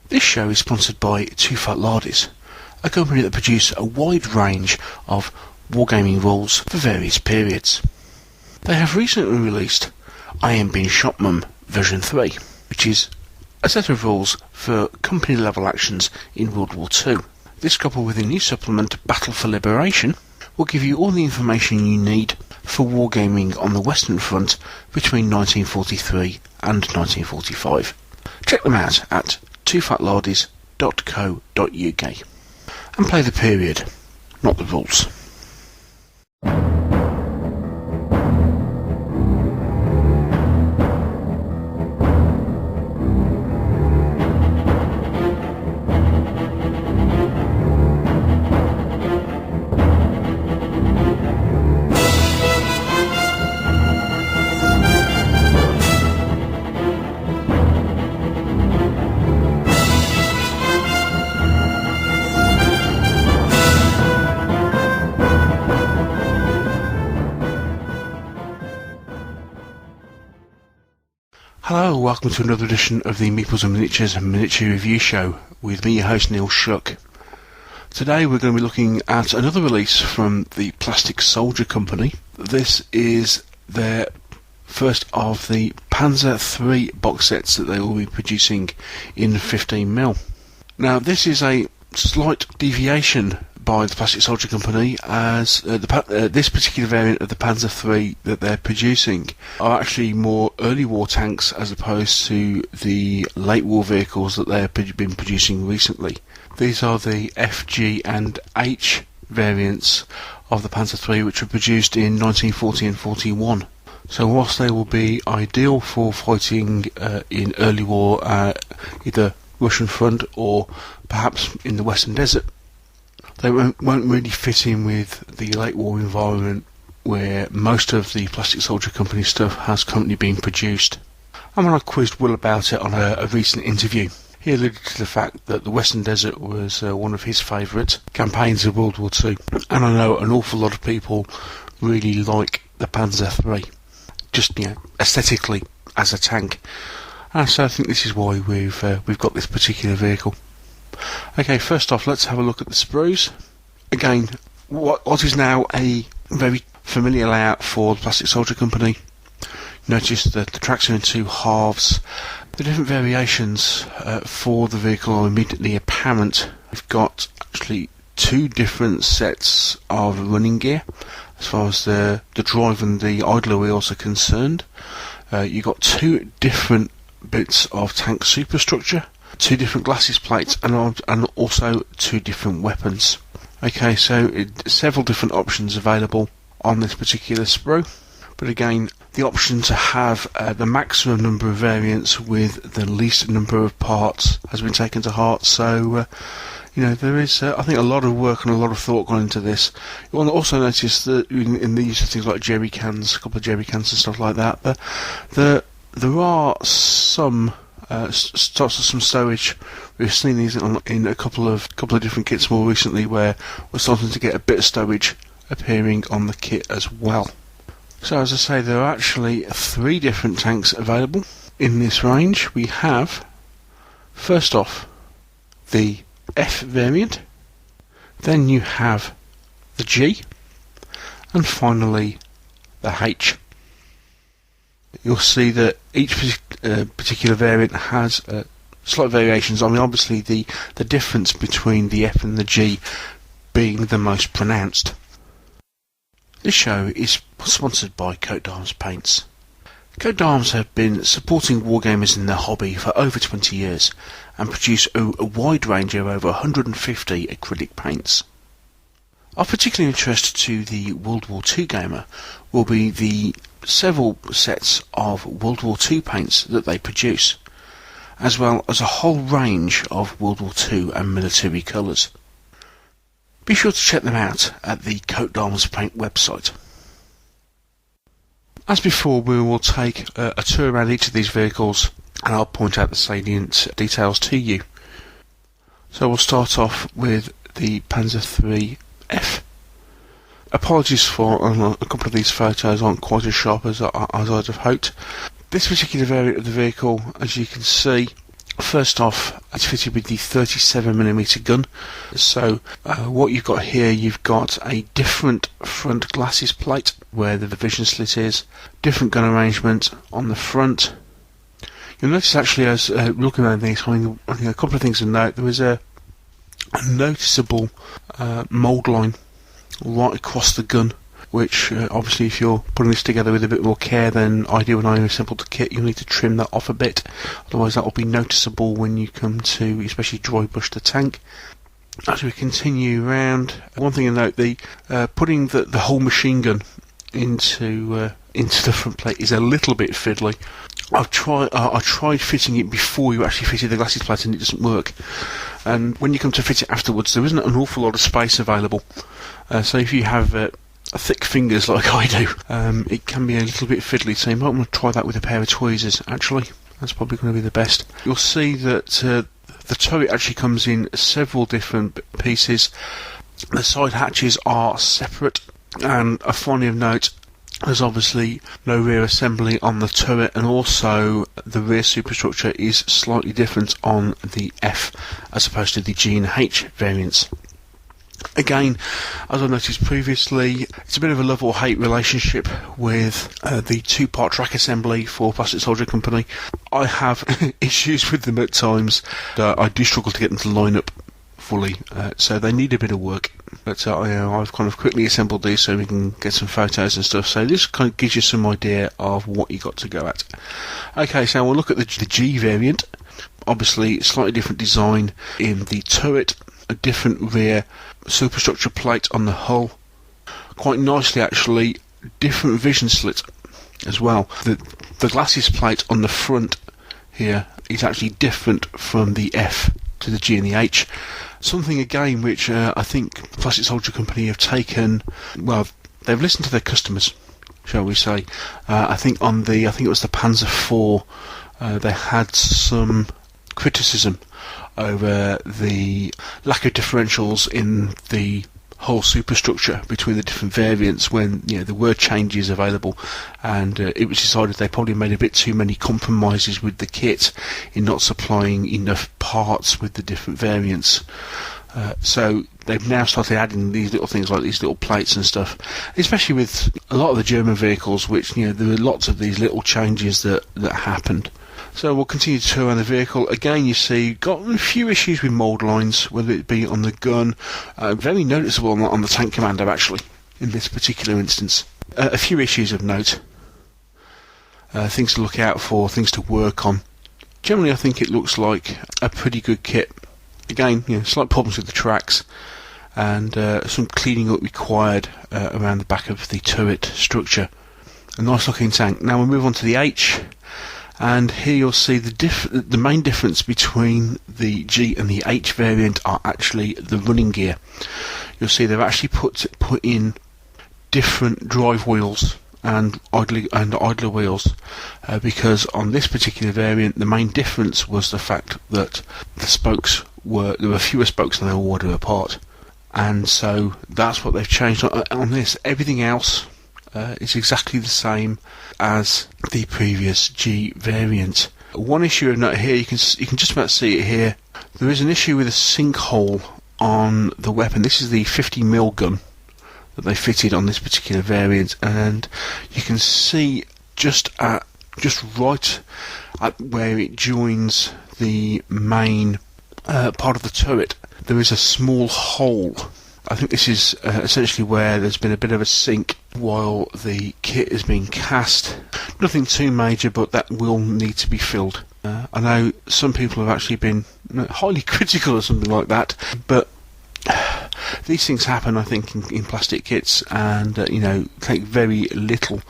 This show is sponsored by Two Fat Lardies, a company that produce a wide range of wargaming rules for various periods. They have recently released I Am Being Shot Mum version 3, which is a set of rules for company level actions in World War II. This, coupled with a new supplement, Battle for Liberation, will give you all the information you need for wargaming on the Western Front between 1943 and 1945. Check them out at twofatlardies.co.uk and play the period, not the rules. Hello, welcome to another edition of the Meeples and Miniatures Miniature Review Show with me, your host Neil Shuck. Today we're going to be looking at another release from the Plastic Soldier Company. This is their first of the Panzer III box sets that they will be producing in 15mm. Now this is a slight deviation by the Plastic Soldier Company, as this particular variant of the Panzer III that they're producing are actually more early war tanks as opposed to the late war vehicles that they've been producing recently. These are the F, G and H variants of the Panzer III, which were produced in 1940 and 41. So whilst they will be ideal for fighting in early war, either Russian front or perhaps in the Western Desert, they won't really fit in with the late war environment where most of the Plastic Soldier Company stuff has currently been produced. And when I quizzed Will about it on a recent interview, he alluded to the fact that the Western Desert was one of his favourite campaigns of World War II. And I know an awful lot of people really like the Panzer III, just aesthetically as a tank. And so I think this is why we've got this particular vehicle. Okay, first off, let's have a look at the sprues. Again, what is now a very familiar layout for the Plastic Soldier Company. Notice that the tracks are in two halves. The different variations for the vehicle are immediately apparent. We've got actually two different sets of running gear as far as the drive and the idler wheels are concerned. You've got two different bits of tank superstructure, two different glasses plates, and also two different weapons. Okay, so several different options available on this particular sprue, but again, the option to have the maximum number of variants with the least number of parts has been taken to heart. So there is I think a lot of work and a lot of thought gone into this. You want to also notice that in the use of things like jerry cans, a couple of jerry cans and stuff like that, but there are some starts with some stowage. We've seen these in a couple of different kits more recently, where we're starting to get a bit of stowage appearing on the kit as well. So as I say, there are actually three different tanks available in this range. We have, first off, the F variant, then you have the G, and finally the H. You'll see that each particular variant has slight variations. I mean, obviously the difference between the F and the G being the most pronounced. This show is sponsored by Coat d'Arms Paints. Coat d'Arms have been supporting wargamers in their hobby for over 20 years and produce a wide range of over 150 acrylic paints. Of particular interest to the World War II gamer will be the several sets of World War II paints that they produce, as well as a whole range of World War II and military colours. Be sure to check them out at the Coat d'Arms Paint website. As before, we will take a tour around each of these vehicles and I'll point out the salient details to you. So we'll start off with the Panzer III F. Apologies for a couple of these photos aren't quite as sharp as I'd have hoped. This particular variant of the vehicle, as you can see, First off, it's fitted with the 37mm gun. So what you've got here, you've got a different front glasses plate where the vision slit is, different gun arrangement on the front. You'll notice actually as looking at these, I think a couple of things to note. There was a noticeable mould line right across the gun, which obviously if you're putting this together with a bit more care than I do when I assemble the kit, you'll need to trim that off a bit, otherwise that will be noticeable when you come to especially dry brush the tank. As we continue around, one thing to note, the putting the whole machine gun into the front plate is a little bit fiddly. I tried fitting it before you actually fitted the glasses plate and it doesn't work, and when you come to fit it afterwards there isn't an awful lot of space available, so if you have thick fingers like I do, it can be a little bit fiddly, so you might want to try that with a pair of tweezers. Actually, that's probably going to be the best. You'll see that the turret actually comes in several different pieces. The side hatches are separate, and a finally of note, there's obviously no rear assembly on the turret, and also the rear superstructure is slightly different on the F as opposed to the G and H variants. Again, as I noticed previously, it's a bit of a love or hate relationship with the two-part track assembly for Plastic Soldier Company. I have issues with them at times. I do struggle to get them to line up fully, so they need a bit of work. But I've kind of quickly assembled these so we can get some photos and stuff. So this kind of gives you some idea of what you got to go at. Okay, so we'll look at the G variant. Obviously, slightly different design in the turret, a different rear superstructure plate on the hull. Quite nicely actually, different vision slit as well. The glasses plate on the front here is actually different from the F to the G and the H. Something again which I think Plastic Soldier Company have taken, well, they've listened to their customers, shall we say. I think it was the Panzer IV, they had some criticism over the lack of differentials in the whole superstructure between the different variants when there were changes available, and it was decided they probably made a bit too many compromises with the kit in not supplying enough parts with the different variants. So they've now started adding these little things like these little plates and stuff, especially with a lot of the German vehicles, which there were lots of these little changes that happened. So we'll continue to tour around the vehicle. Again, you see, got a few issues with mould lines, whether it be on the gun, very noticeable on the tank commander actually, in this particular instance. A few issues of note, things to look out for, things to work on. Generally, I think it looks like a pretty good kit. Again, slight problems with the tracks, and some cleaning up required around the back of the turret structure. A nice looking tank. Now we'll move on to the H. And here you'll see the main difference between the G and the H variant are actually the running gear. You'll see they've actually put in different drive wheels and idler wheels, because on this particular variant the main difference was the fact that there were fewer spokes and they were wider apart, and so that's what they've changed on this. Everything else is exactly the same as the previous G variant. One issue of note here, you can just about see it here. There is an issue with a sinkhole on the weapon. This is the 50mm gun that they fitted on this particular variant, and you can see just right at where it joins the main part of the turret, there is a small hole. I think this is essentially where there's been a bit of a sink while the kit is being cast. Nothing too major, but that will need to be filled. I know some people have actually been highly critical of something like that, but these things happen, I think, in plastic kits, and take very little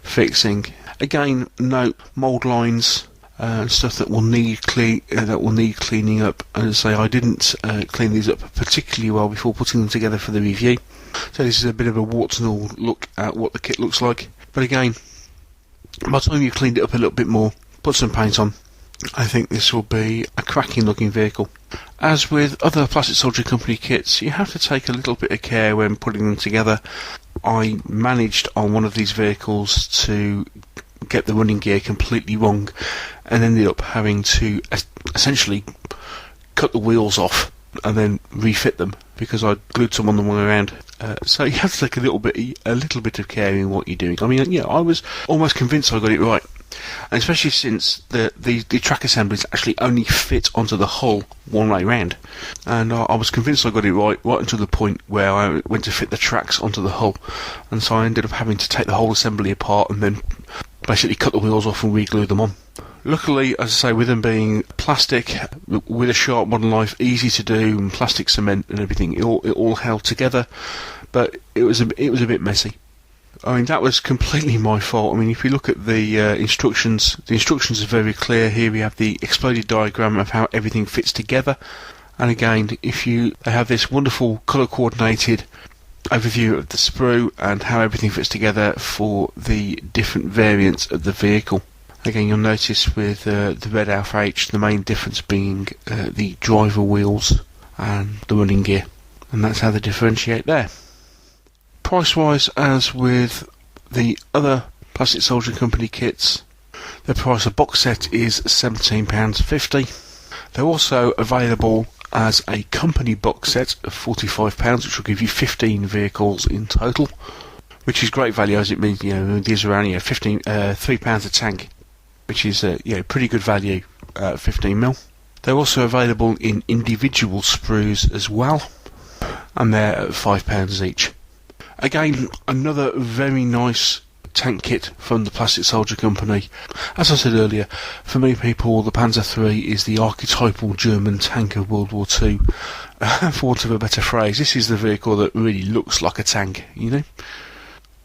fixing. Again, note mould lines and stuff that will need cleaning up. As I say, I didn't clean these up particularly well before putting them together for the review, so this is a bit of a warts and all look at what the kit looks like. But again, by the time you've cleaned it up a little bit more, put some paint on, I think this will be a cracking looking vehicle. As with other Plastic Soldier Company kits, you have to take a little bit of care when putting them together. I managed on one of these vehicles to get the running gear completely wrong, and ended up having to essentially cut the wheels off and then refit them because I glued some on the way around. So you have to take a little bit of care in what you're doing. I mean, I was almost convinced I got it right, and especially since the track assemblies actually only fit onto the hull one way round, and I was convinced I got it right until the point where I went to fit the tracks onto the hull, and so I ended up having to take the whole assembly apart and then basically cut the wheels off and re-glue them on. Luckily, as I say, with them being plastic, with a sharp modern life, easy to do, and plastic cement and everything, it all held together, but it was a bit messy. I mean, that was completely my fault. I mean, if you look at the instructions are very clear. Here we have the exploded diagram of how everything fits together, and again, they have this wonderful colour-coordinated overview of the sprue and how everything fits together for the different variants of the vehicle. Again, you'll notice with the Red Alpha H, the main difference being the driver wheels and the running gear, and that's how they differentiate there. Price-wise, as with the other Plastic Soldier Company kits, the price of box set is £17.50. They're also available as a company box set of £45, which will give you 15 vehicles in total, which is great value, as it means these are only £3 a tank, which is pretty good value, 15mm. They're also available in individual sprues as well, and they're at £5 each. Again, another very nice tank kit from the Plastic Soldier Company. As I said earlier, for many people, the Panzer III is the archetypal German tank of World War II. For want of a better phrase, this is the vehicle that really looks like a tank,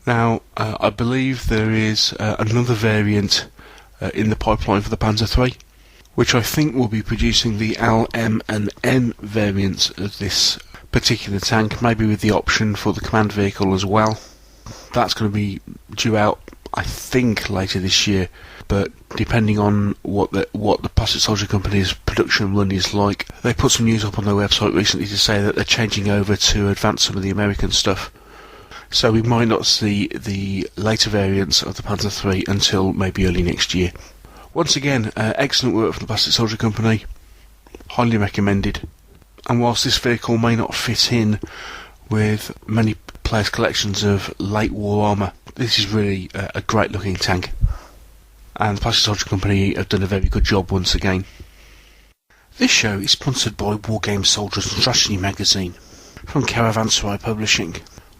Now, I believe there is another variant in the pipeline for the Panzer III, which I think will be producing the L, M and N variants of this particular tank, maybe with the option for the command vehicle as well. That's going to be due out, I think, later this year, but depending on what the Plastic Soldier Company's production run is like. They put some news up on their website recently to say that they're changing over to advance some of the American stuff. So we might not see the later variants of the Panzer III until maybe early next year. Once again, excellent work from the Plastic Soldier Company. Highly recommended. And whilst this vehicle may not fit in with many players' collections of late war armour, this is really a great looking tank. And the Plastic Soldier Company have done a very good job once again. This show is sponsored by Wargame Soldiers and Strategy magazine from Caravanserai Publishing.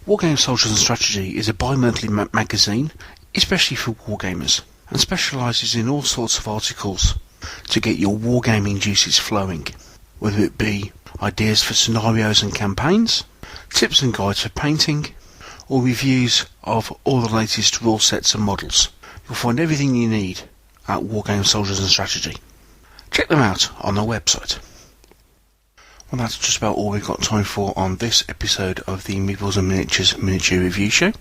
Wargame Soldiers and Strategy is a bi-monthly magazine, especially for wargamers, and specialises in all sorts of articles to get your wargaming juices flowing, whether it be ideas for scenarios and campaigns, tips and guides for painting, or reviews of all the latest rule sets and models. You'll find everything you need at Wargame Soldiers and Strategy. Check them out on their website. Well, that's just about all we've got time for on this episode of the Meeples and Miniatures Miniature Review Show.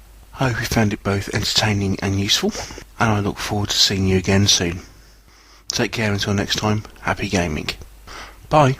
I hope you found it both entertaining and useful, and I look forward to seeing you again soon. Take care until next time. Happy gaming. Bye.